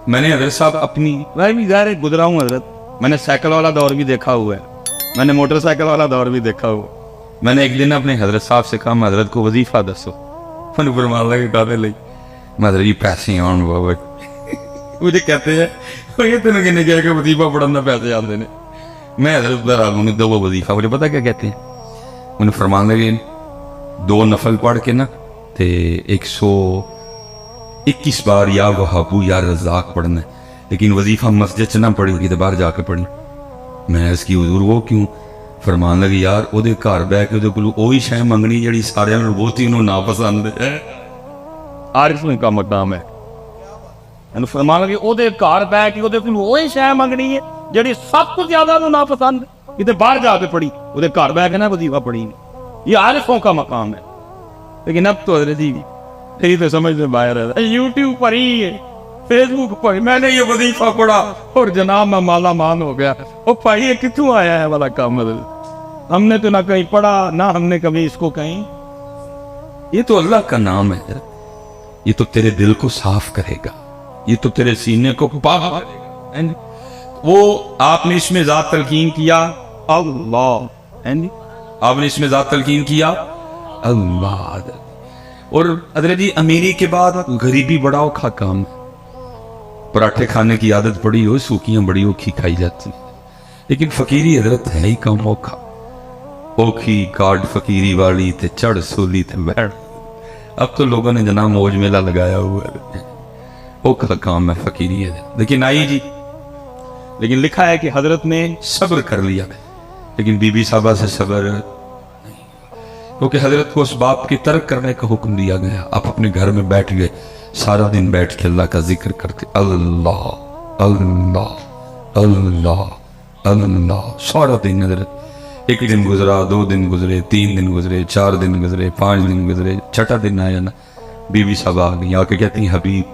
میں نے حضرت صاحب اپنی میں بھی ظاہر گزرا ہوں حضرت, میں نے سائیکل والا دور بھی دیکھا ہوا ہے, میں نے موٹر سائیکل والا دور بھی دیکھا ہوا. میں نے ایک دن اپنے حضرت صاحب سے کہا, میں حضرت کو وظیفہ دسو, میں نے فرمان لگا کہتے لئی میں حضرت جی پیسے آن بابا مجھے کہتے ہیں یہ تینوں کہنے کیا کہ وظیفہ پڑھنا پیسے آتے ہیں. میں حضرت بہرحال دو وہ وظیفہ مجھے پتا کیا کہتے ہیں, انہیں فرمان لگے 2 نفل پڑھ کے نا تے 121 بار یا وہابو یا رزاق پڑھنا ہے, لیکن وظیفہ مسجد سے نہ پڑھی گی تو باہر جا کے پڑھی. میں اس کی حضور وہ کیوں؟ فرمان لگی یار وہ دے گھر بہ کے وہی شے منگنی جڑی سارے بہت ہی انہوں ناپسند ہے. عارف کا مقام ہے. فرمان لگی وہ دے گھر بہ کے وہی شے منگنی ہے جڑی سب کو زیادہ انہوں ناپسند ہے, کتنے باہر جا کے پڑھی, وہ دے گھر بہ کے نا وظیفہ پڑھی نہیں. یہ عارفوں کا مقام ہے. لیکن اب تو حضرت جی یہی تو سمجھ میں باہر ہے, یوٹیوب پر ہی ہے, فیس بک پر میں نے یہ وظیفہ پڑھا اور جناب میں مالا مان ہو گیا. وہ بھائی یہ کتوں آیا ہے والا کام؟ ہم نے تو نہ کہیں پڑھا نہ ہم نے کبھی اس کو کہیں. یہ تو اللہ کا نام ہے, یہ تو تیرے دل کو صاف کرے گا, یہ تو تیرے سینے کو پاک کرے گا. وہ آپ نے اس میں ذات تلقین کیا اللہ, آپ نے اس میں ذات تلقین کیا اللہ. اور حضرت جی امیری کے بعد غریبی بڑا اوکھا کام ہے. پراٹھے کھانے کی عادت بڑی ہو, سوکیاں بڑی اوکھی کھائی جاتی, لیکن فقیری حضرت ہے ہی کم اوکھا. اوکھی کارڈ فقیری والی تے چڑھ سولی تے بیٹھ. اب تو لوگوں نے جناب موج میلہ لگایا ہوا ہے, اوکھا کام ہے فقیری ہے. لیکن آئی جی, لیکن لکھا ہے کہ حضرت نے صبر کر لیا, لیکن بی بی صاحبہ سے صبر نہیں, کیونکہ حضرت کو اس باپ کی ترک کرنے کا حکم دیا گیا. آپ اپنے گھر میں بیٹھ گئے, سارا دن بیٹھ کے اللہ کا ذکر کرتے, اللہ اللہ اللہ اللہ سارا دن. حضرت ایک دن گزرا, 2 دن گزرے, 3 دن گزرے, 4 دن گزرے, 5 دن گزرے, 6واں دن آیا نا, بی بی صاحبہ آ گئی, آ کے کہتی ہیں حبیب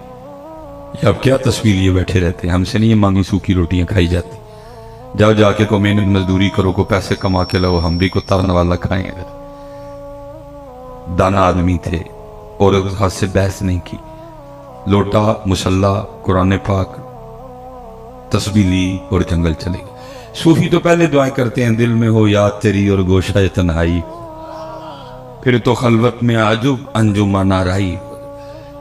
یہ اب کیا تصویر لیے بیٹھے رہتے ہیں, ہم سے نہیں یہ مانگی سوکھی روٹیاں کھائی جاتی, جاؤ جا کے کو محنت مزدوری کرو, کو پیسے کما کے لاؤ, ہم بھی کو ترن والا کھائیں. دانا آدمی تھے اور اس ہاتھ سے بحث نہیں کی, لوٹا مصلح قرآن پاک تسبیح لی اور جنگل چلے گئے. صوفی تو پہلے دعائیں کرتے ہیں دل میں ہو یاد تیری اور گوشہ تنہائی, پھر تو خلوت میں عجب انجمن آرائی.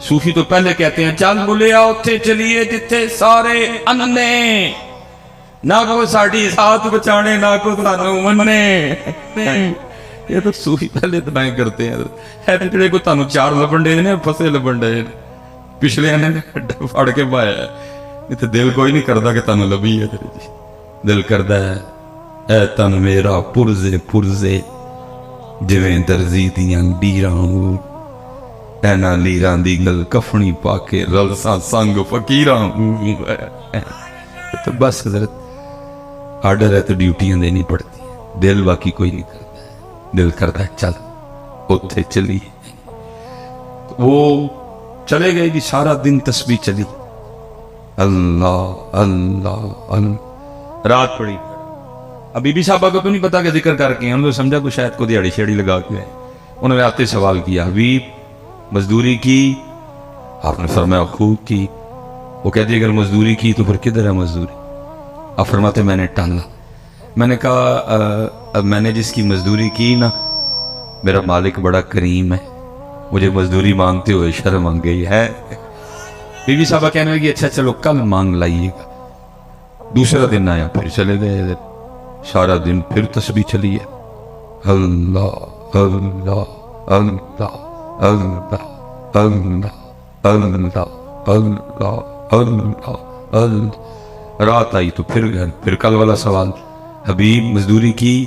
صوفی تو پہلے کہتے ہیں چل بلیا اتھے چلیے جتھے سارے اننے, نہ کو ساڑی ساتھ بچانے نہ کو سانو مننے. یہ تو صوفی پہلے دعائیں کرتے ہیں. ہے جڑے کو تانوں 4 لبن دے نے پھسے لبن دے, پچھلے نے پھڑ کے پایا ہے. یہ تو دل کوئی نہیں کرتا کہ تانوں لبھی ہے, دل کردا ہے اے تن میرا پرزے پرزے جویں درزی دیاں ڈیراں, اے نا لیراں دی گل کفنی پا کے رلساں سنگ فقیراں. تو بس حضرت آرڈر ہے تو ڈیوٹیاں دینی پڑتی ہیں, دل باقی کوئی نہیں کرتا. دل کرتا ہے چل اتھے چلی. وہ چلے گئے جی, سارا دن تسبیح چلی, اللہ اللہ اللہ. رات پڑی. اب بی بی صاحبہ کو تو نہیں پتا کہ ذکر کر کے, انہوں نے سمجھا کہ شاید کو دیہڑی شیڑی لگا کے. انہوں نے آتے سوال کیا حبیب مزدوری کی؟ آپ نے فرمایا خوب کی. وہ کہتی اگر مزدوری کی تو پھر کدھر ہے مزدوری؟ آپ فرماتے میں نے ٹالا. میں نے کہا میں نے جس کی مزدوری کی نا, میرا مالک بڑا کریم ہے, مجھے مزدوری مانگتے ہوئے شرم آ گئی ہے. بی بی صاحبہ کہنے لگی اچھا چلو کل مانگ لائیے گا. دوسرا دن آیا, پھر چلے گئے, سارا دن پھر تسبیح چلی ہے, اللہ اللہ اللہ اللہ اللہ اللہ اللہ اللہ اللہ. رات آئی تو پھر گھر, پھر کل والا سوال حبیب مزدوری کی؟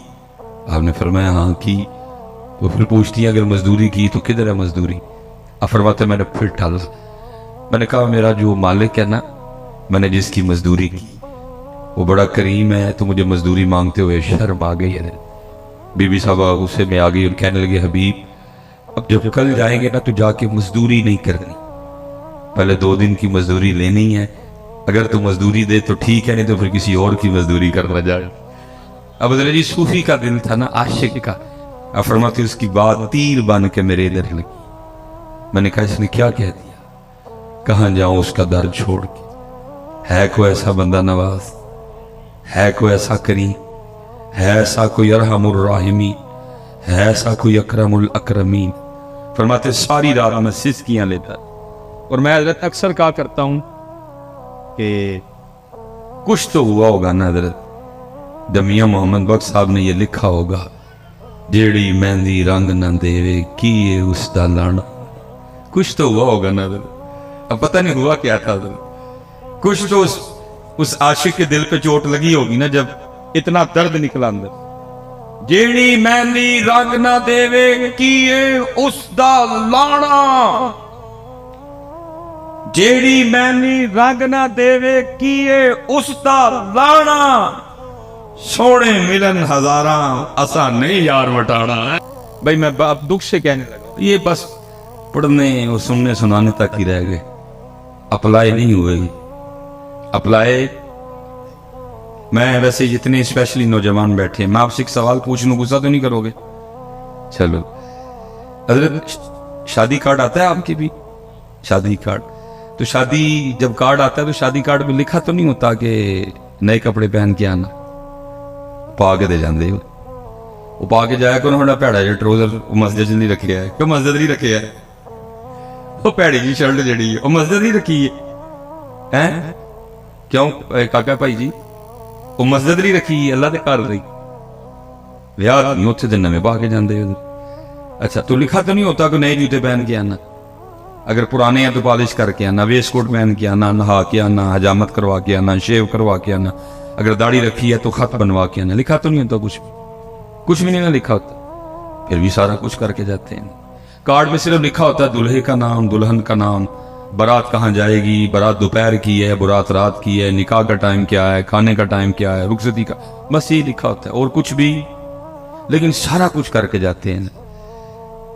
آپ نے فرمایا ہاں کی. وہ پھر پوچھتی ہیں اگر مزدوری کی تو کدھر ہے مزدوری؟ آپ فرماتے میں نے پھر ٹھالا. میں نے کہا میرا جو مالک ہے نا, میں نے جس کی مزدوری کی وہ بڑا کریم ہے, تو مجھے مزدوری مانگتے ہوئے شرم آ گئی ہے. بی بی صاحبہ غصے میں آ گئی اور کہنے لگے حبیب اب جب کل جائیں گے نا تو جا کے مزدوری نہیں کرنی, پہلے 2 دن کی مزدوری لینی ہے. اگر تو مزدوری دے تو ٹھیک ہے, نہیں تو پھر کسی اور کی مزدوری کرنا جائے. اب حضرت جی صوفی کا دل تھا نا, عاشق کا. اب فرماتے اس کی بات تیر بن کے میرے ادھر لگی. میں نے کہا اس نے کیا کہہ دیا؟ کہاں جاؤں اس کا در چھوڑ کے, ہے کوئی ایسا بندہ نواز، ہے کوئی ایسا کریم، ہے ایسا کوئی ارحم الراحمین، ہے ایسا کوئی اکرم الاکرمین. فرماتے ساری رات میں سسکیاں لیتا. اور میں حضرت اکثر کہا کرتا ہوں کہ کچھ تو ہوا ہوگا نا حضرت، جب میاں محمد بخش صاحب نے یہ لکھا ہوگا جیڑی مہندی رنگ نہ دے کیے اس دا لانا. کچھ تو ہوا ہوگا نا حضرت. اب پتہ نہیں ہوا کیا تھا حضرت. کچھ تو اس عاشق کے دل پہ چوٹ لگی ہوگی نا جب اتنا درد نکلا اندر. جیڑی مہندی رنگ نہ دے کیے اس دا لانا، جیڑی مہندی رنگ نہ دے کیے اس دا لانا، سونے ملن ہزاراں اسا نہیں یار وٹانا. بھائی میں دکھ سے کہنے لگا، یہ بس پڑھنے اور سننے سنانے تک ہی رہ گئے، اپلائی نہیں ہوئے. اپلائی میں ویسے جتنے اسپیشلی نوجوان بیٹھے میں آپ سے ایک سوال پوچھ لوں، غصہ تو نہیں کرو گے؟ چلو حضرت، شادی کارڈ آتا ہے آپ کی بھی؟ شادی کارڈ تو شادی جب کارڈ آتا ہے تو شادی کارڈ میں لکھا تو نہیں ہوتا کہ نئے کپڑے پہن کے آنا؟ پا کے دے جاندے ہو، وہ پا کے جایا کرو ہنا پیڑا جا ٹروزر مسجد نہیں رکھے ہے. کیوں مسجد نہیں رکھے ہے؟ وہ پیڑی جی شرٹ جڑی ہے وہ مسجد نہیں رکھی ہے. کیوں کاکا بھائی جی وہ مسجد نہیں رکھی، اللہ دے کار رہی یار نہیں اتنے دن میں پا کے جاندے ہو. اچھا تو لکھا تو نہیں ہوتا کہ نئے جوتے پہن کے آنا؟ اگر پرانے ہیں تو پالش کر کے آنا، ویسٹ کوٹ پہن کے آنا، نہا کے آنا، حجامت کروا کے آنا، شیو کروا کے آنا. اگر داڑھی رکھی ہے تو خط بنوا کے آنا. لکھا تو نہیں ہوتا کچھ بھی نہیں نہ لکھا ہوتا، پھر بھی سارا کچھ کر کے جاتے ہیں. کارڈ میں صرف لکھا ہوتا ہے دلہے کا نام، دلہن کا نام، بارات کہاں جائے گی، بارات دوپہر کی ہے، بارات رات کی ہے، نکاح کا ٹائم کیا ہے، کھانے کا ٹائم کیا ہے، رخصتی کا، بس یہ لکھا ہوتا ہے اور کچھ بھی. لیکن سارا کچھ کر کے جاتے ہیں.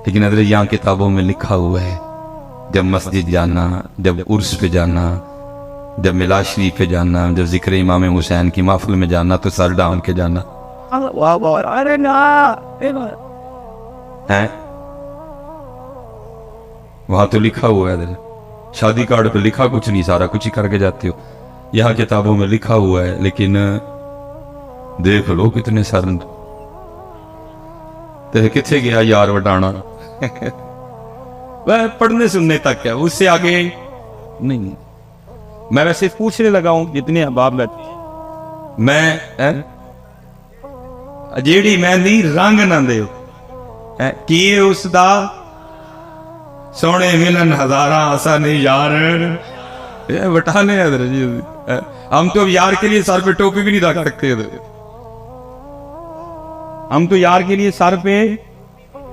لیکن حضرت یہاں کتابوں میں لکھا ہوا ہے جب مسجد جانا، جب عرس پہ جانا، جب میلاد شریف پہ جانا، جب ذکر امام حسین کی محفل میں جانا تو سر ڈھانپ کے جانا ہے. وہاں تو لکھا ہوا ہے حضرت. شادی کارڈ پہ لکھا کچھ نہیں، سارا کچھ ہی کر کے جاتے ہو. یہاں کتابوں میں لکھا ہوا ہے لیکن دیکھ لو کتنے سر کتنے گیا یار وٹانا. وہ پڑھنے سننے تک ہے، اس سے آگے نہیں. میں ویسے پوچھنے لگا ہوں جتنے احباب بیٹھے ہیں، میں جیڑی مہندی رنگ نہ دے کیے اس دا سونے ملن ہزاراں اسا نہیں یار وٹانے. حضرت جی ہم تو یار کے لیے سر پہ ٹوپی بھی نہیں رکھ سکتے. ہم تو یار کے لیے سر پہ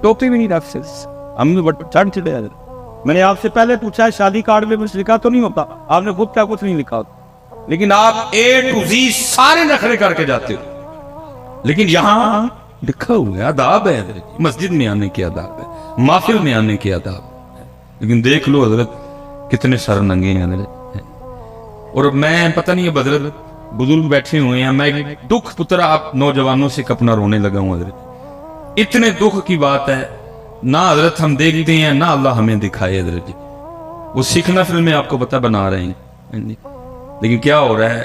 ٹوپی بھی نہیں رکھ سکتے، ہم چڑھ چڑے. میں نے آپ سے پہلے پوچھا ہے شادی کارڈ میں کچھ لکھا تو نہیں ہوتا؟ آپ نے خود کیا کچھ نہیں لکھا ہوتا، لیکن آپ اے ٹو زی سارے نخرے کر کے جاتے ہو. لیکن یہاں لکھا ہوا ہے آداب ہے حضرت، مسجد میں آنے کے آداب ہے، محفل میں آنے کے آداب. لیکن دیکھ لو حضرت کتنے سر ننگے ہیں حضرت. اور میں پتہ نہیں حضرت بزرگ بیٹھے ہوئے ہیں، میں دکھ پترا آپ نوجوانوں سے کپنا رونے لگا ہوں حضرت. اتنے دکھ کی بات ہے، نہ حضرت ہم دیکھتے ہیں نہ اللہ ہمیں دکھائے حضرت جی. وہ سکھنا فلمیں آپ کو پتہ بنا رہے ہیں، لیکن کیا ہو رہا ہے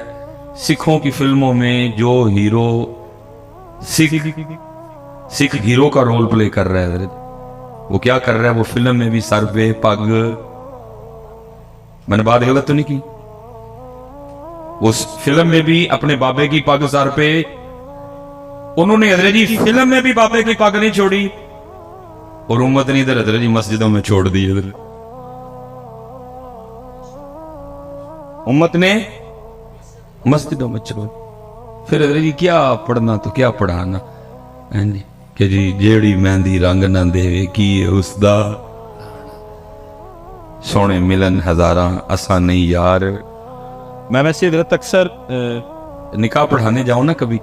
سکھوں کی فلموں میں جو ہیرو سکھ ہیرو کا رول پلے کر رہا ہے حضرت، وہ کیا کر رہا ہے؟ وہ فلم میں بھی سر پہ پگ، میں نے بات غلط تو نہیں کی؟ وہ فلم میں بھی اپنے بابے کی پگ سر پہ، انہوں نے حضرت جی فلم میں بھی بابے کی پگ نہیں چھوڑی اور امت نے ادھر حضرت جی مسجدوں میں چھوڑ دی. ادھر امت نے مسجدوں میں چھوڑ، پھر حضرت جی کیا پڑھنا تو کیا پڑھانا کہ جی جیڑی مہندی رنگ نہ دے کی اس دا سونے ملن ہزاراں اسا نہیں یار. میں ویسے حضرت اکثر نکاح پڑھانے جاؤں نا کبھی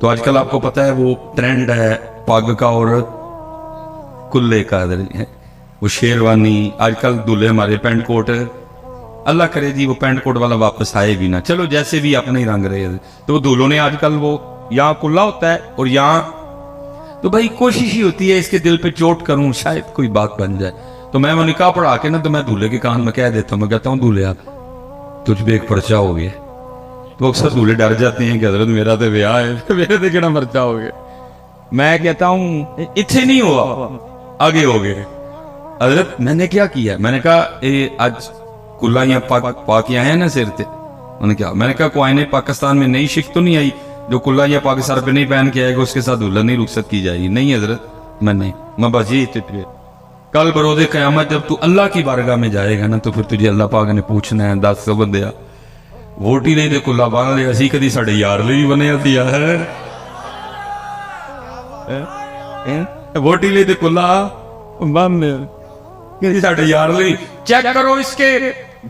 تو آج کل آپ کو پتہ ہے وہ ٹرینڈ ہے پگ کا اور کلے کا حضرت، وہ شیروانی. آج کل دلہے ہمارے پینٹ کوٹ، اللہ کرے جی وہ پینٹ کوٹ والا واپس آئے بھی نہ، چلو جیسے بھی اپنے ہی رنگ رہے. تو وہ دولوں نے آج کل وہ یہاں کلا ہوتا ہے اور یہاں تو بھائی کوشش ہی ہوتی ہے اس کے دل پہ چوٹ کروں شاید کوئی بات بن جائے. تو میں وہ نکاح پڑھا کے نا تو میں دولہے کے کان میں کہہ دیتا ہوں، میں کہتا ہوں دولہے آپ تجھ پہ ایک پرچہ ہو گیا تو اکثر دولے ڈر جاتے ہیں کہ حضرت میرا تو بیاہ ہے میرے تو کہنا مرچا ہو گیا. میں کہتا ہوں اتنے نہیں ہوا آگے ہو گئے. حضرت میں نے کیا کیا؟ میں نے کہا آج کلا یہاں پاک آئے ہیں نا سر تے. انہوں نے کہا، میں نے کہا کوئی پاکستان میں نئی شک تو نہیں آئی جو کلا یا پاک سر پہ نہیں پہن کے آئے گا اس کے ساتھ دلہن نہیں رخصت کی جائے گی؟ نہیں حضرت میں بس یہی اتنے. کل بروز قیامت جب تو اللہ کی بارگاہ میں جائے گا نا تو پھر تجھے اللہ پاک نے پوچھنا ہے 10 بندیا ووٹی نہیں دے کلا باندھ لے اسی کدی ساڈے یار ਲਈ بنے دیا ہے ووٹی لے دے کلا باندھ کدی ساڈے یار ਲਈ. چیک کرو اس کے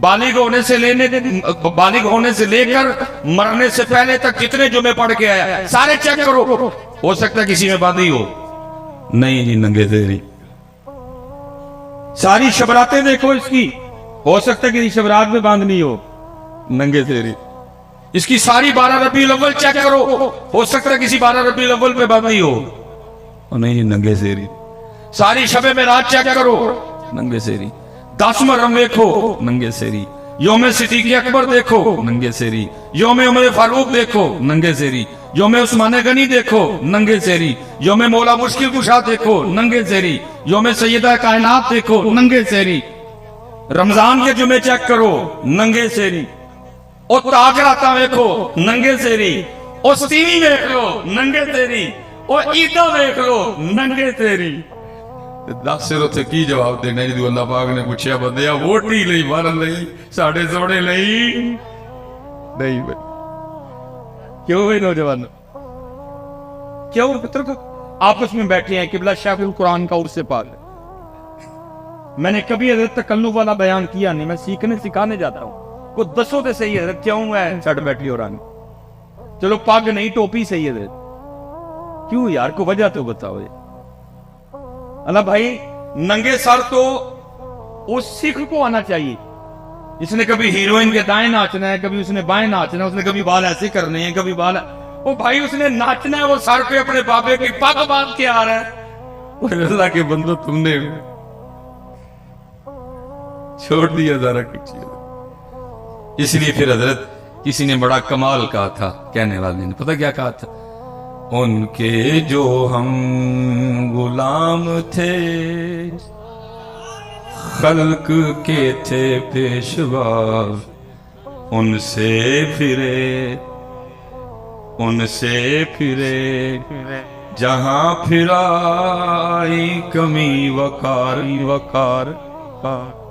بالغ ہونے سے لے کر مرنے سے پہلے تک کتنے جمعے پڑھ کے آیا سارے چیک کرو. ہو سکتا ہے کسی میں باندھی ہو. نہیں جی ننگے تیری. ساری شبراتیں دیکھو اس کی، ہو سکتا ہے کسی شبرات میں باندھنی ہو. ننگے تیری. اس کی ساری 12 ربیع الاول چیک کرو، ہو سکتا ہے کسی 12 ربیع الاول پہ باندھنی ہو. نہیں جی ننگے تیری. ساری شب معراج چیک کرو. ننگے سیری. 10 محرم دیکھو. ننگے سیری. یوم صدیق اکبر دیکھو. ننگے سیری. یوم عمر فاروق دیکھو. ننگے سیری. یوم عثمان غنی دیکھو. ننگے سیری. یوم مولا مشکل کشا دیکھو. ننگے سیری. یوم سیدہ کائنات دیکھو. ننگے سیری. رمضان کے جمعے چیک کرو. ننگے سیری. او تاج راتا دیکھو. ننگے سیری. او ستیوی دیکھ لو. ننگے سیری. او عیدہ دیکھ لو. ننگے سیری. 10 سر اتنے کی جواب دینا جدو اللہ پاک نے پوچھا بندیا ووٹی لئی مارن لئی ساڑھے سوڑے لئی نہیں بھائی. کیوں بھائی نوجوان کیوں پتر کو آپس میں بیٹھے ہیں قبلہ شیخ القرآن کا عرص پاک ہے. میں نے کبھی حضرت تکلف والا بیان کیا نہیں، میں سکھانے جاتا ہوں. کو دسو تو صحیح حضرت کیوں ہے سٹ بیٹھی ہو رانی. چلو پگ نہیں ٹوپی صحیح ہے حضرت کیوں یار کو وجہ تو بتاؤ. اللہ بھائی ننگے سر تو اس سکھ کو آنا چاہیے جس نے کبھی ہیروئن کے دائیں ناچنا ہے، کبھی اس نے بائیں ناچنا ہے، اس نے کبھی بال ایسے کرنے ہیں کبھی بال وہ بھائی اس نے ناچنا ہے، وہ سر پہ اپنے بابے کی پگ باندھ کے آ رہا ہے. اللہ کے بندو تم نے چھوڑ دیا ذرا کچھ. اس لیے پھر حضرت کسی نے بڑا کمال کہا تھا، کہنے والے نے پتہ کیا کہا تھا؟ ان کے جو ہم غلام تھے خلق کے تھے پیشوا ان سے پھرے جہاں پھرائی کمی وقار.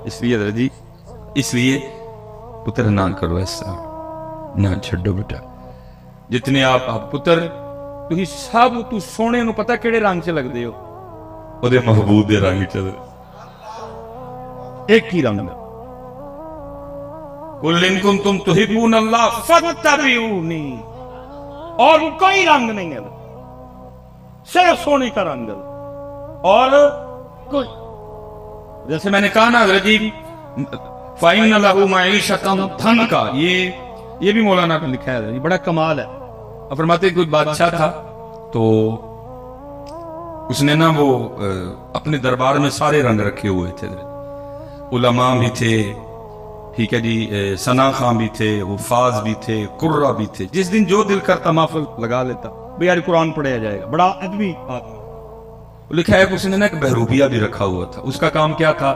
اس لیے حضرت جی اس لیے پتر نہ کرو ایسا، نہ چھڈو بیٹا. جتنے آپ پتر تھی سب تو سونے نو پتہ کیڑے رنگ سے لگ دے ہو او دے محبوب دے رنگ چ ایک ہی رنگ. قل ان کنتم تحبون اللہ فاتبعونی. اور کوئی رنگ نہیں ہے صرف سونے کا رنگ ہے. اور کوئی جیسے میں نے کہا نا حضرت جی فَإِنَّ لَهُ مَعِيشَةً ضَنْكَ یہ بھی مولانا نے لکھا ہے، بڑا کمال ہے. فرماتے کوئی بادشاہ تھا تو اس نے نا وہ اپنے دربار میں سارے رنگ رکھے ہوئے تھے. علماء بھی تھے، ٹھیک ہے جی، ثنا خان بھی تھے، حفاظ بھی تھے، قرہ بھی تھے. جس دن جو دل کرتا محفل لگا لیتا بھئی یار قرآن پڑھایا جائے گا. بڑا ادبی لکھا ہے کہ اس نے نا ایک بہروپیہ بھی رکھا ہوا تھا. اس کا کام کیا تھا؟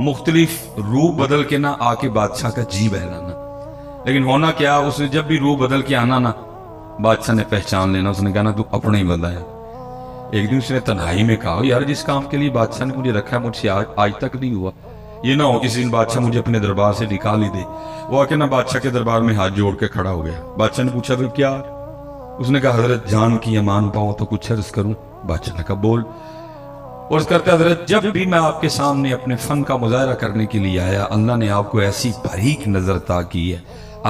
مختلف روح بدل کے نا آ کے بادشاہ کا جی بہلانا. لیکن ہونا کیا، اس نے جب بھی روح بدل کے آنا نا بادشاہ نے پہچان لینا. اس نے کہا نا تو اپنا ہی بندہ ہے. ایک دن اس نے تنہائی میں کہا یار جس کام کے لیے بادشاہ نے مجھے رکھا ہے مجھ سے آج تک نہیں ہوا. یہ نہ ہو کسی دن بادشاہ مجھے اپنے دربار سے نکال ہی دے. وہ آ کے نا بادشاہ کے دربار میں ہاتھ جوڑ کے کھڑا ہو گیا. بادشاہ نے پوچھا پھر کیا؟ اس نے کہا حضرت جان کی امان پاؤں تو کچھ عرض کروں. بادشاہ نے کہا بول. اور اس کرتے حضرت جب بھی میں آپ کے سامنے اپنے فن کا مظاہرہ کرنے کے لیے آیا اللہ نے آپ کو ایسی باریک نظر عطا کی ہے،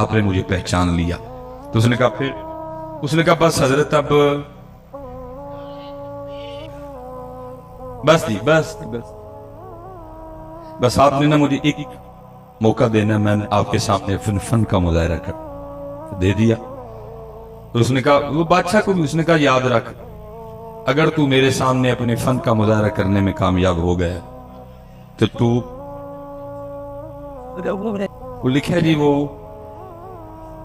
آپ نے مجھے پہچان لیا. تو اس نے کہا پھر؟ اس نے کہا بس حضرت اب بس آپ نے نا مجھے ایک موقع دینا، میں نے آپ کے سامنے فن کا مظاہرہ کر دے دیا. تو اس نے کہا وہ بادشاہ کو بھی اس نے کہا یاد رکھ اگر تو میرے سامنے اپنے فن کا مظاہرہ کرنے میں کامیاب ہو گیا تو تو لکھا جی وہ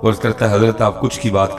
اور کرتا ہے حضرت آپ کچھ کی بات کر